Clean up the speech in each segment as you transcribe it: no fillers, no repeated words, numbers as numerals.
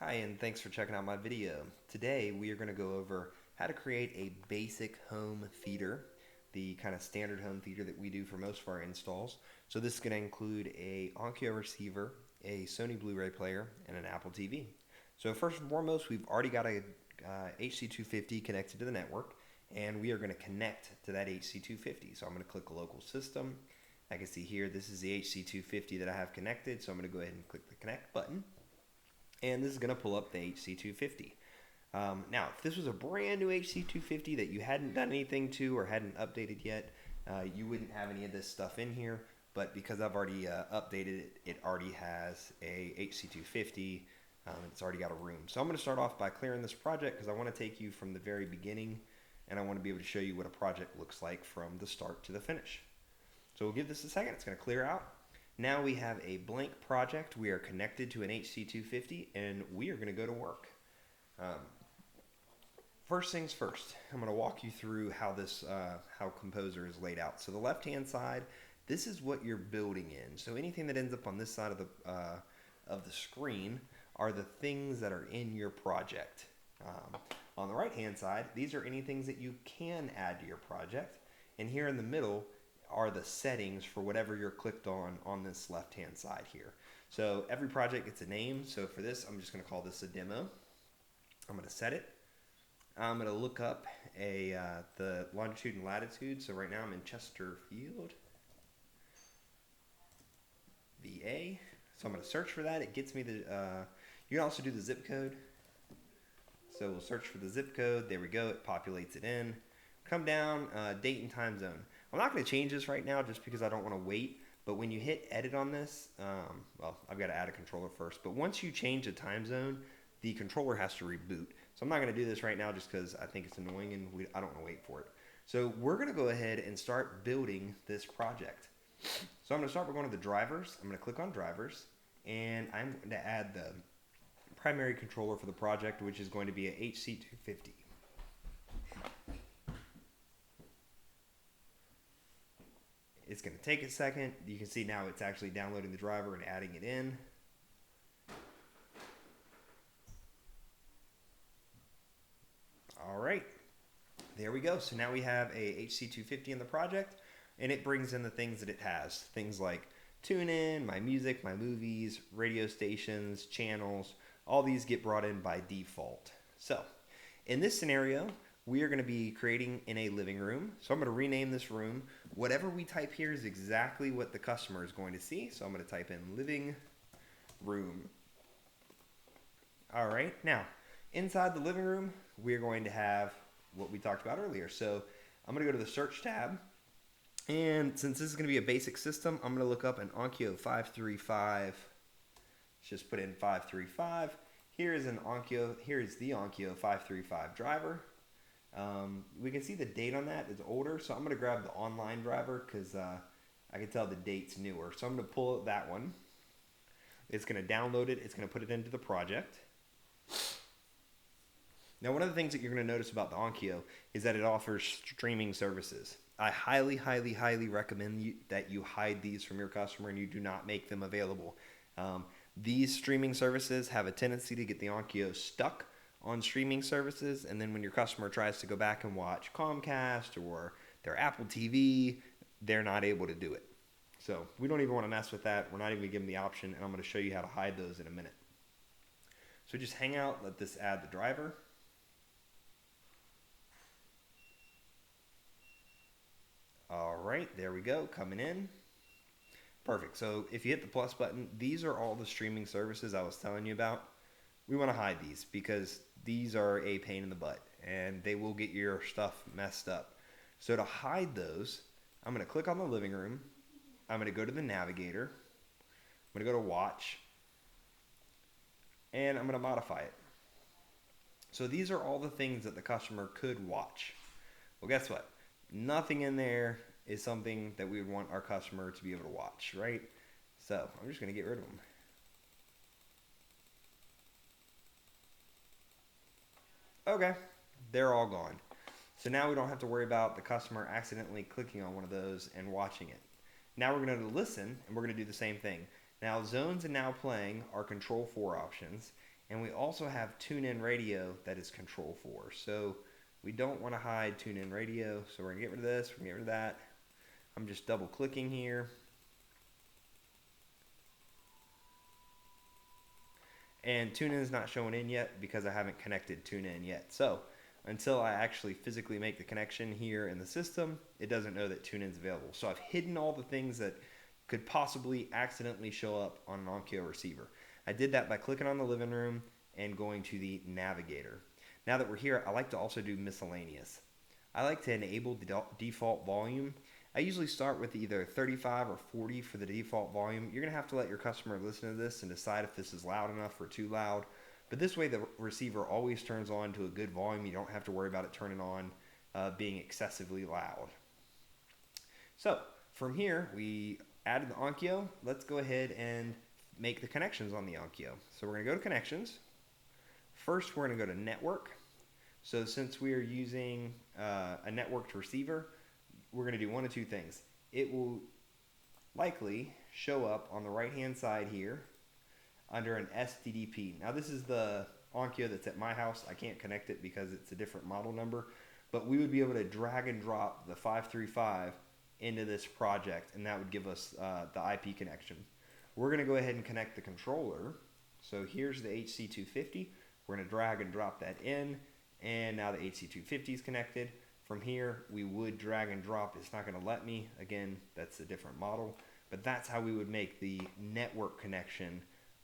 Hi, and thanks for checking out my video. Today we are going to go over how to create a basic home theater, the kind of standard home theater that we do for most of our installs. So this is going to include a Onkyo receiver, a Sony Bluray player, and an Apple TV. So first and foremost, we've already got a HC250 connected to the network, and we are going to connect to that HC250. So I'm going to click local system. I can see here this is the HC250 that I have connected, so I'm going to go ahead and click the connect button. And this is going to pull up the HC250. Now, if this was a brand new HC250 that you hadn't done anything to or hadn't updated yet, you wouldn't have any of this stuff in here. But because I've already updated it, it already has a HC250. It's already got a room. So I'm going to start off by clearing this project because I want to take you from the very beginning, and I want to be able to show you what a project looks like from the start to the finish. So we'll give this a second. It's going to clear out. Now we have a blank project. We are connected to an HC250, and we are going to go to work. First things first, I'm going to walk you through how how Composer is laid out. So the left-hand side, this is what you're building in. So anything that ends up on this side of the screen are the things that are in your project. On the right-hand side, these are any things that you can add to your project, and here in the middle are the settings for whatever you're clicked on this left hand side here. So every project gets a name. So for this, I'm just going to call this a demo. I'm going to set it. I'm going to look up the longitude and latitude. So right now I'm in Chesterfield, VA. So I'm going to search for that. It gets me the you can also do the zip code. So we'll search for the zip code. There we go. It populates it in. Come down, date and time zone. I'm not going to change this right now just because I don't want to wait, but when you hit edit on this, well, I've got to add a controller first, but once you change the time zone, the controller has to reboot. So I'm not going to do this right now just because I think it's annoying and I don't want to wait for it. So we're going to go ahead and start building this project. So I'm going to start by going to the drivers. I'm going to click on drivers, and I'm going to add the primary controller for the project, which is going to be a HC250. It's going to take a second. You can see now it's actually downloading the driver and adding it in. All right, there we go. So now we have a HC250 in the project, and it brings in the things that it has. Things like TuneIn, my music, my movies, radio stations, channels. All these get brought in by default. So in this scenario, we are going to be creating in a living room. So I'm going to rename this room. Whatever we type here is exactly what the customer is going to see. So I'm going to type in living room. All right. Now, inside the living room, we're going to have what we talked about earlier. So I'm going to go to the search tab. And since this is going to be a basic system, I'm going to look up an Onkyo 535. Let's just put in 535. Here is the Onkyo 535 driver. We can see the date on that is older, so I'm going to grab the online driver because I can tell the date's newer. So I'm going to pull that one. It's going to download it. It's going to put it into the project. Now, one of the things that you're going to notice about the Onkyo is that it offers streaming services. I highly, highly, highly recommend that you hide these from your customer and you do not make them available. These streaming services have a tendency to get the Onkyo stuck on streaming services, and then when your customer tries to go back and watch Comcast or their Apple TV, they're not able to do it. So we don't even want to mess with that. We're not even going to give them the option, and I'm going to show you how to hide those in a minute. So just hang out, let this add the driver. All right, there we go, coming in. Perfect. So if you hit the plus button, these are all the streaming services I was telling you about. We want to hide these because these are a pain in the butt and they will get your stuff messed up. So to hide those, I'm going to click on the living room. I'm going to go to the navigator. I'm going to go to watch. And I'm going to modify it. So these are all the things that the customer could watch. Well, guess what? Nothing in there is something that we would want our customer to be able to watch, right? So I'm just going to get rid of them. Okay, they're all gone. So now we don't have to worry about the customer accidentally clicking on one of those and watching it. Now we're going to listen, and we're going to do the same thing. Now, zones and now playing are control 4 options, And we also have tune-in radio that is Control 4. So we don't want to hide tune-in radio. So we're going to get rid of this, we're going to get rid of that. I'm just double clicking here. And tune-in is not showing in yet because I haven't connected tune-in yet. So until I actually physically make the connection here in the system, it doesn't know that tune-in is available. So I've hidden all the things that could possibly accidentally show up on an Onkyo receiver. I did that by clicking on the living room and going to the navigator. Now that we're here, I like to also do miscellaneous. I like to enable the default volume. I usually start with either 35 or 40 for the default volume. You're going to have to let your customer listen to this and decide if this is loud enough or too loud. But this way the receiver always turns on to a good volume. You don't have to worry about it turning on being excessively loud. So from here, we added the Onkyo. Let's go ahead and make the connections on the Onkyo. So we're going to go to connections. First, we're going to go to network. So since we are using a networked receiver, we're going to do one of two things. It will likely show up on the right-hand side here under an STDP. Now this is the Onkyo that's at my house. I can't connect it because it's a different model number, but we would be able to drag and drop the 535 into this project, and that would give us the IP connection. We're going to go ahead and connect the controller. So here's the HC250. We're going to drag and drop that in, and now the HC250 is connected. From here, we would drag and drop. It's not going to let me. Again, that's a different model, but that's how we would make the network connection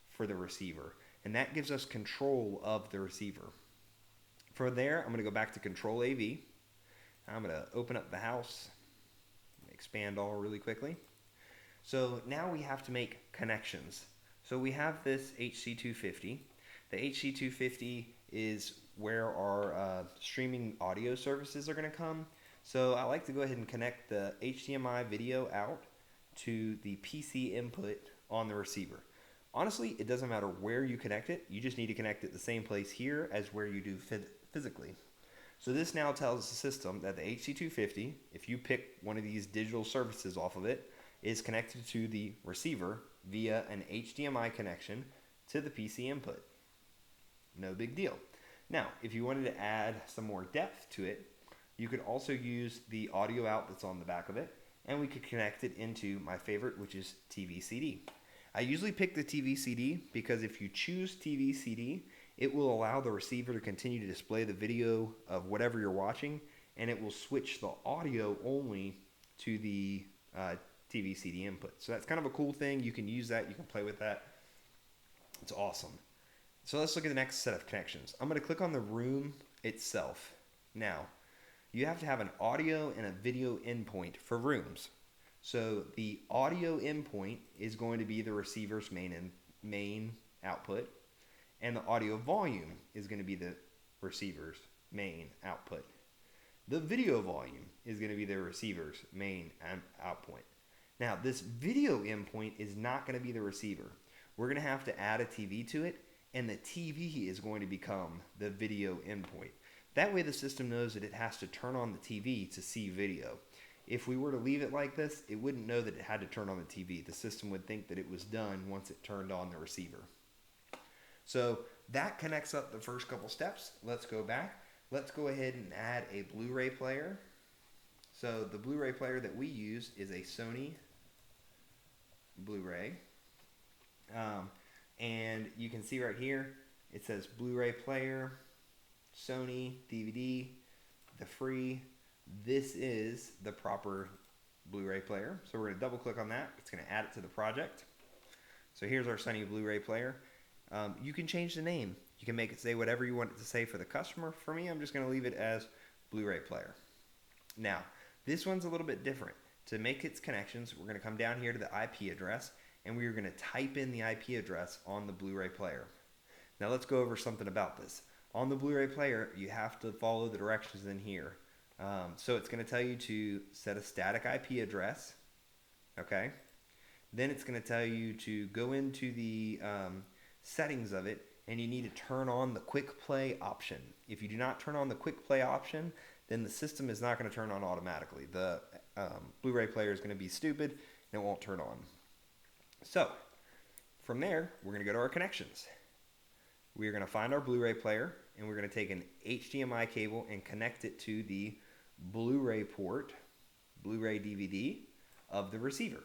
for the receiver, and that gives us control of the receiver. From there, I'm going to go back to Control AV. I'm going to open up the house, expand all really quickly. So now we have to make connections. So we have this HC250. The HC250 is where our streaming audio services are going to come. So I like to go ahead and connect the HDMI video out to the PC input on the receiver. Honestly, it doesn't matter where you connect it. You just need to connect it the same place here as where you do physically. So this now tells the system that the HC250, if you pick one of these digital services off of it, is connected to the receiver via an HDMI connection to the PC input. No big deal. Now, if you wanted to add some more depth to it, you could also use the audio out that's on the back of it, and we could connect it into my favorite, which is TV CD. I usually pick the TV CD because if you choose TV CD, it will allow the receiver to continue to display the video of whatever you're watching, and it will switch the audio only to the TV CD input. So that's kind of a cool thing. You can use that. You can play with that. It's awesome. So let's look at the next set of connections. I'm going to click on the room itself. Now, you have to have an audio and a video endpoint for rooms. So the audio endpoint is going to be the receiver's main output, and the audio volume is going to be the receiver's main output. The video volume is going to be the receiver's main output. Now, this video endpoint is not going to be the receiver. We're going to have to add a TV to it, and the TV is going to become the video endpoint. That way the system knows that it has to turn on the TV to see video. If we were to leave it like this, it wouldn't know that it had to turn on the TV. The system would think that it was done once it turned on the receiver. So that connects up the first couple steps. Let's go back. Let's go ahead and add a Blu-ray player. So the Blu-ray player that we use is a Sony Bluray. And you can see right here, it says Blu-ray player, Sony, DVD, the free. This is the proper Blu-ray player. So we're going to double click on that. It's going to add it to the project. So here's our Sony Blu-ray player. You can change the name. You can make it say whatever you want it to say for the customer. For me, I'm just going to leave it as Blu-ray player. Now, this one's a little bit different. To make its connections, we're going to come down here to the IP address, and we are going to type in the IP address on the Blu-ray player. Now let's go over something about this. On the Blu-ray player, you have to follow the directions in here. So it's going to tell you to set a static IP address, okay? Then it's going to tell you to go into the settings of it, and you need to turn on the quick play option. If you do not turn on the quick play option, then the system is not going to turn on automatically. The Blu-ray player is going to be stupid, and it won't turn on. So from there, we're going to go to our connections. we're going to find our Blu-ray player, and we're going to take an HDMI cable and connect it to the Blu-ray port, Blu-ray DVD of the receiver.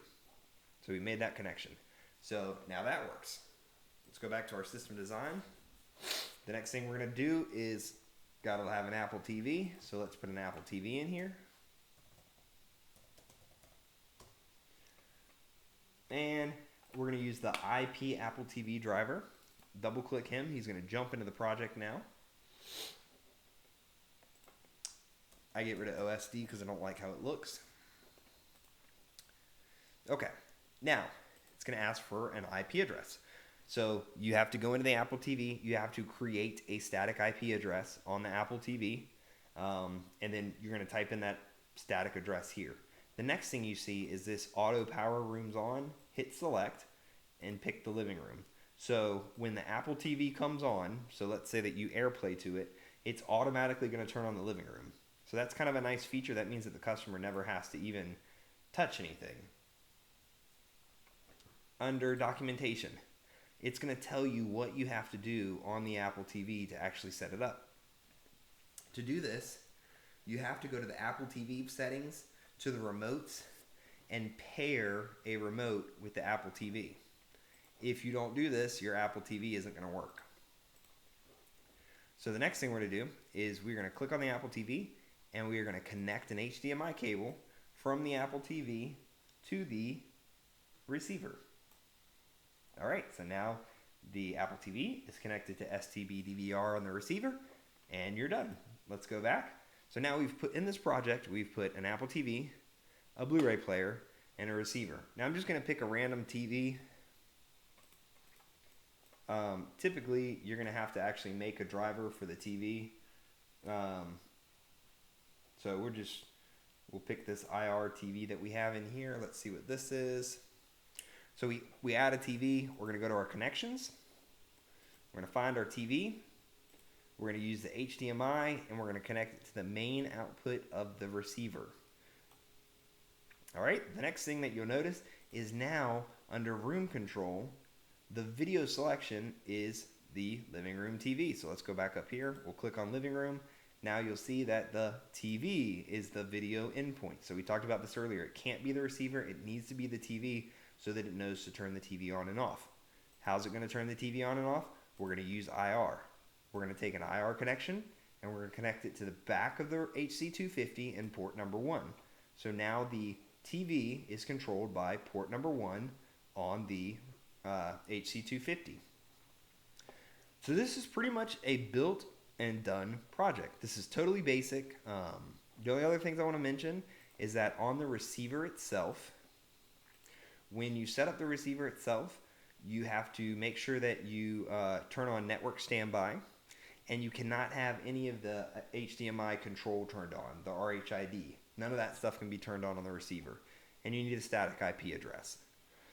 So we made that connection. So now that works. Let's go back to our system design. The next thing we're going to do is got to have an Apple TV. So let's put an Apple TV in here. And we're going to use the IP Apple TV driver. Double click him. He's going to jump into the project now. I get rid of OSD because I don't like how it looks. Okay, now it's going to ask for an IP address. So you have to go into the Apple TV. You have to create a static IP address on the Apple TV. And then you're going to type in that static address here. The next thing you see is this auto power rooms on. Hit select and pick the living room. So when the Apple TV comes on, so let's say that you AirPlay to it, it's automatically going to turn on the living room. So that's kind of a nice feature. That means that the customer never has to even touch anything. Under documentation, it's going to tell you what you have to do on the Apple TV to actually set it up. To do this, you have to go to the Apple TV settings, to the remotes, and pair a remote with the Apple TV. If you don't do this, your Apple TV isn't going to work. So the next thing we're going to do is we're going to click on the Apple TV, and we are going to connect an HDMI cable from the Apple TV to the receiver. All right, so now the Apple TV is connected to STB DVR on the receiver, and you're done. Let's go back. So now we've put in this project, we've put an Apple TV, a Blu-ray player, and a receiver. Now I'm just going to pick a random TV. Typically, you're going to have to actually make a driver for the TV. So we'll pick this IR TV that we have in here. Let's see what this is. So we add a TV. We're going to go to our connections. We're going to find our TV. We're going to use the HDMI, and we're going to connect it to the main output of the receiver. All right, the next thing that you'll notice is now under room control, the video selection is the living room TV. So let's go back up here. We'll click on living room. Now you'll see that the TV is the video endpoint. So we talked about this earlier. It can't be the receiver. It needs to be the TV so that it knows to turn the TV on and off. How's it going to turn the TV on and off? We're going to use IR. We're going to take an IR connection, and we're going to connect it to the back of the HC250 in port number 1. So now the TV is controlled by port number 1 on the HC250. So this is pretty much a built and done project. This is totally basic. The only other things I want to mention is that on the receiver itself, when you set up the receiver itself, you have to make sure that you turn on network standby, and you cannot have any of the HDMI control turned on, the RHID. None of that stuff can be turned on the receiver, and you need a static IP address.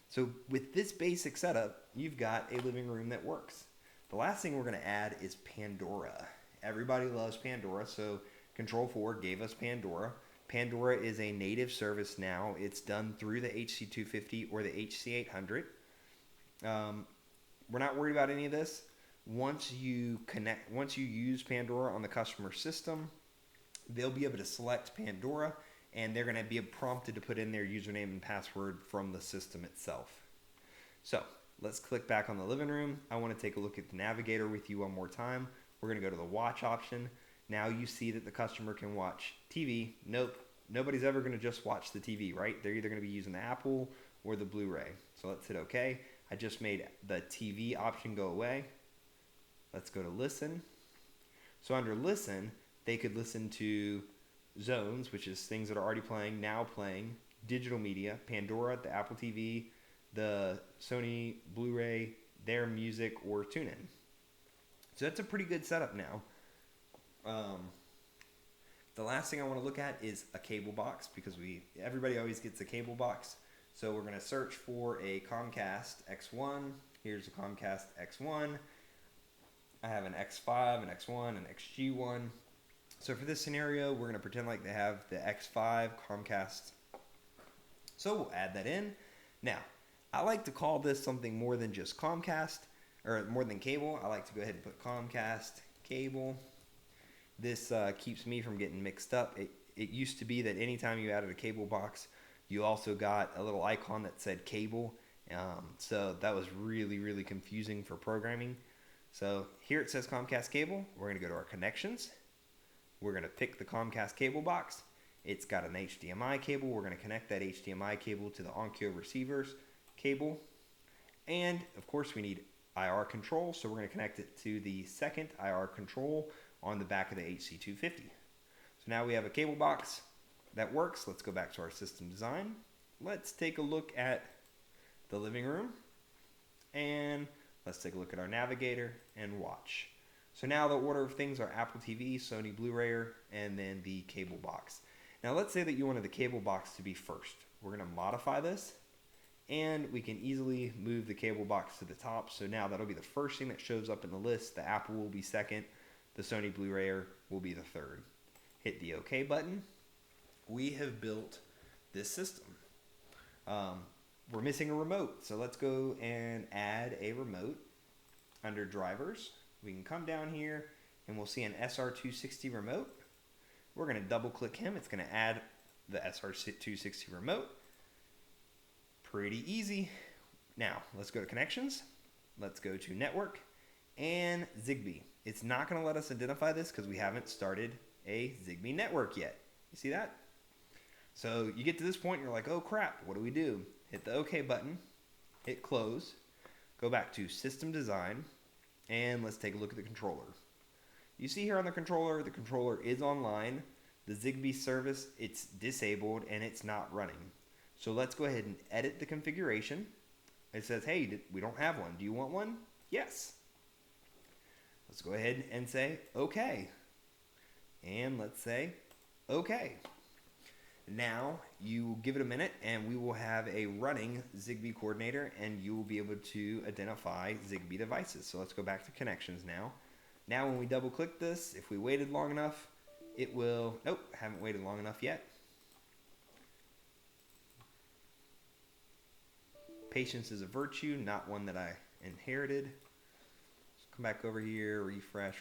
So with this basic setup, you've got a living room that works. The last thing we're going to add is Pandora. Everybody loves Pandora, so Control4 gave us Pandora. Pandora is a native service now. It's done through the HC250 or the HC800. We're not worried about any of this. Once you use Pandora on the customer system, they'll be able to select Pandora, and they're going to be prompted to put in their username and password from the system itself. So let's click back on the living room. I want to take a look at the navigator with you one more time. We're going to go to the watch option. Now you see that the customer can watch TV. Nope, nobody's ever going to just watch the TV, right? They're either going to be using the Apple or the Blu-ray. So let's hit OK. I just made the TV option go away. Let's go to listen. So under listen, they could listen to zones, which is things that are already playing, now playing, digital media, Pandora, the Apple TV, the Sony Bluray, their music, or TuneIn. So that's a pretty good setup now. The last thing I want to look at is a cable box, because everybody always gets a cable box. So we're going to search for a Comcast X1. Here's a Comcast X1. I have an X5, an X1, an XG1. So for this scenario, we're going to pretend like they have the X5 Comcast. So we'll add that in. Now, I like to call this something more than just Comcast. or more than cable, I like to go ahead and put Comcast cable. This keeps me from getting mixed up. It used to be that anytime you added a cable box, you also got a little icon that said cable. So that was really, really confusing for programming. So here it says Comcast cable. We're going to go to our connections. We're going to pick the Comcast cable box. It's got an HDMI cable. We're going to connect that HDMI cable to the Onkyo receiver's cable. And of course we need IR control, so we're going to connect it to the second IR control on the back of the HC250. So now we have a cable box that works. Let's go back to our system design. Let's take a look at the living room, and let's take a look at our navigator and watch. So now the order of things are Apple TV, Sony Bluray, and then the cable box. Now let's say that you wanted the cable box to be first. We're going to modify this, and we can easily move the cable box to the top. So now that'll be the first thing that shows up in the list. The Apple will be second. The Sony Bluray will be the third. Hit the OK button. We have built this system. We're missing a remote, so let's go and add a remote under drivers. We can come down here and we'll see an SR260 remote. We're going to double click him. It's going to add the SR260 remote. Pretty easy. Now let's go to connections. Let's go to network and Zigbee. It's not going to let us identify this because we haven't started a Zigbee network yet. You see that? So you get to this point and you're like, oh crap, what do we do? Hit the OK button, hit close, go back to system design, and let's take a look at the controller. You see here on the controller is online. The Zigbee service, it's disabled and it's not running. So let's go ahead and edit the configuration. It says, hey, we don't have one. Do you want one? Yes. Let's go ahead and say OK. And let's say OK. Now you give it a minute and we will have a running Zigbee coordinator and you will be able to identify Zigbee devices. So let's go back to connections now. Now when we double click this, if we waited long enough, it will, nope, haven't waited long enough yet. Patience is a virtue, not one that I inherited. Let's come back over here, refresh.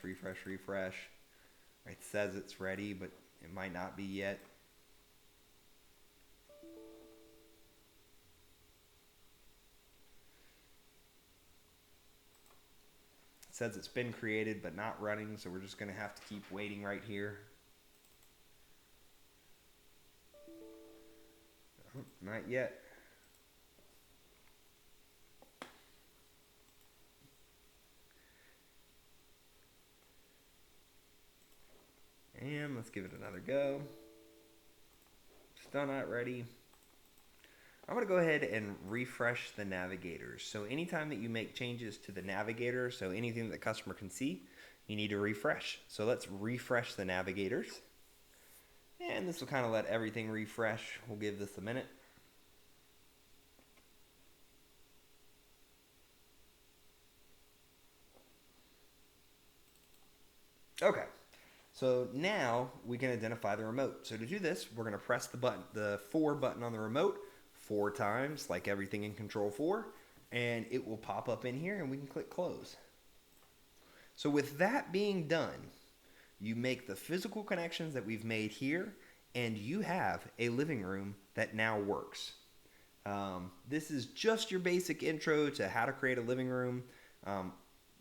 It says it's ready, but it might not be yet. It says it's been created but not running, so we're just going to have to keep waiting right here. Not yet. And let's give it another go. Still not ready. I'm going to go ahead and refresh the navigators. So anytime that you make changes to the navigator, so anything that the customer can see, you need to refresh. So let's refresh the navigators. And this will kind of let everything refresh. We'll give this a minute. Okay. So now we can identify the remote. So to do this, we're going to press the button, the 4 button on the remote 4 times, like everything in Control 4, and it will pop up in here and we can click close. So with that being done, you make the physical connections that we've made here and you have a living room that now works. This is just your basic intro to how to create a living room.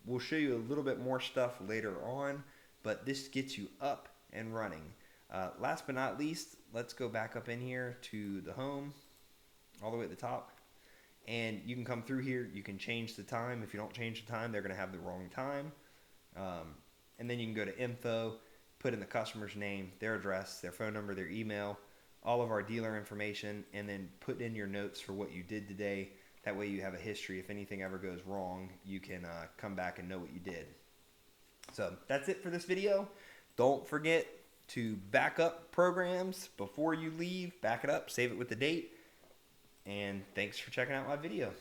We'll show you a little bit more stuff later on, but this gets you up and running. Last but not least, let's go back up in here to the home, all the way at the top. And you can come through here, you can change the time. If you don't change the time, they're gonna have the wrong time. And then you can go to info, put in the customer's name, their address, their phone number, their email, all of our dealer information, and then put in your notes for what you did today. That way you have a history. If anything ever goes wrong, you can come back and know what you did. So that's it for this video. Don't forget to back up programs before you leave. Back it up, save it with the date. And thanks for checking out my video.